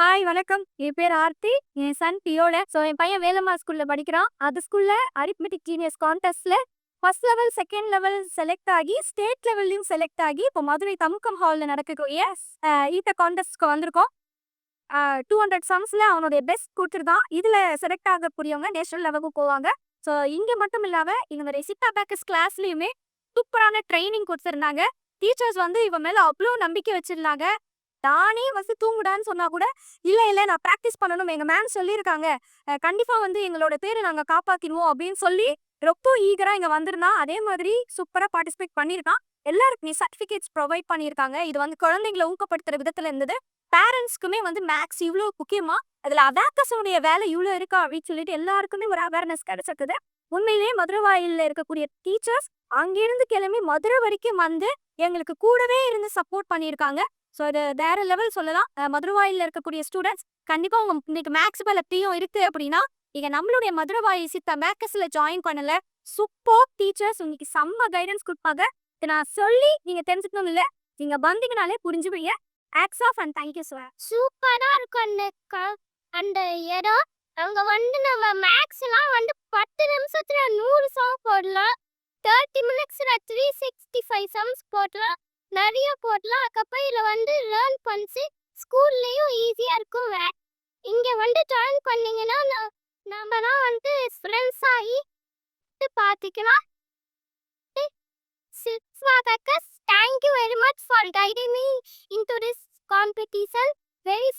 Hi வணக்கம். என் பேர் ஆர்த்தி. என் Sun பியோல. என் பையன் வேலம்மா ஸ்கூல்ல படிக்கிறான். அது ஸ்கூல்ல அரித்மெட்டிக் ஜீனியஸ் கான்டெஸ்ட்ல first level, second level select ஆகி, ஸ்டேட் லெவல்லயும் செலக்ட் ஆகி, இப்போ மதுரை தமுக்கம் ஹால்ல நடக்கக்கூடிய ஈத்த கான்டெஸ்ட்க்கு வந்திருக்கோம். 200 சம்ஸ்ல அவனுடைய பெஸ்ட் குடுத்துருக்கான். இதுல செலக்ட் ஆகக்கூடியவங்க நேஷனல் லெவலுக்கு போவாங்க. இங்க மட்டும் இல்லாம இவங்க ரெசிப்ட் அபாக்கஸ் கிளாஸ்லயுமே சூப்பரான ட்ரைனிங் குடுத்திருந்தாங்க. டீச்சர்ஸ் வந்து இவன் மேல அவ்ளோ நம்பிக்கை வச்சிருந்தாங்க. நானே வந்து தூங்குடான்னு சொன்னா கூட, "இல்ல, இல்ல நான் பிராக்டிஸ் பண்ணணும். எங்க மேம் சொல்லியிருக்காங்க. கண்டிப்பா வந்து எங்களோட பேர நாங்க காப்பாத்திருவோம்." அப்படின்னு சொல்லி ரொம்ப ஈகரா இங்க வந்திருந்தான். அதே மாதிரி சூப்பரா பார்ட்டிசிபேட் பண்ணியிருக்கான். எல்லாருக்குமே சர்டிஃபிகேட்ஸ் ப்ரொவைட் பண்ணியிருக்காங்க. இது வந்து குழந்தைங்கள ஊக்கப்படுத்துற விதத்துல இருந்தது. பேரண்ட்ஸ்க்குமே வந்து மேத்ஸ் இவ்ளோ முக்கியமா, அதுல அபாக்கஸ் உடைய வேலை இவ்ளோ இருக்கா அப்படின்னு சொல்லிட்டு எல்லாருக்குமே ஒரு அவேர்னஸ் கிடைச்சிருக்குது. உண்மையிலேயே மதுரவாயில்ல இருக்கக்கூடிய டீச்சர்ஸ் அங்கிருந்து கிளம்பி மதுரை வரைக்கும் வந்து எங்களுக்கு கூடவே இருந்து சப்போர்ட் பண்ணியிருக்காங்க. இது வேற லெவல் சொல்லலாம். மதுரவாயில்ல இருக்கக்கூடிய ஸ்டூடண்ட்ஸ் கண்டிப்பா உங்க இன்னைக்கு மேக்ஸ் மேல பிரியம் இருக்கு அப்படின்னா, நீங்க நம்மளுடைய மதுரவாயி சித்தா மேக்கஸ்ல ஜாயின் பண்ணல. சூப்பர் டீச்சர்ஸ் உங்களுக்கு செம்ம கைடன்ஸ் குடுப்பாங்க. இத நான் சொல்லி நீங்க தெரிஞ்சுக்கணும் இல்ல. நீங்க வந்தீங்கனாலே புரிஞ்சுப்பீங்க. Hats off and thank you sir. சூப்பரா இருக்கும் அந்த இடம். அங்க வந்து நம்ம மேக்ஸ்லாம் வந்து 10 நிமிஷத்துல 100 சம் போடலாம். 30 மினிட்ஸ்ல 365 சம்ஸ் போடலாம். நெறைய போடலாம். அதுக்கப்புறம் இதுல வந்து லேர்ன் பண்ணி ஸ்கூல்லயும் ஈஸியா இருக்கும். இங்க வந்து ஜாயின் பண்ணீங்கன்னா நம்மலாம் வந்து ஃப்ரெண்ட்ஸ் ஆகி பார்த்துக்கலாம். Swadhakas, thank you very much for guiding me into this competition. Very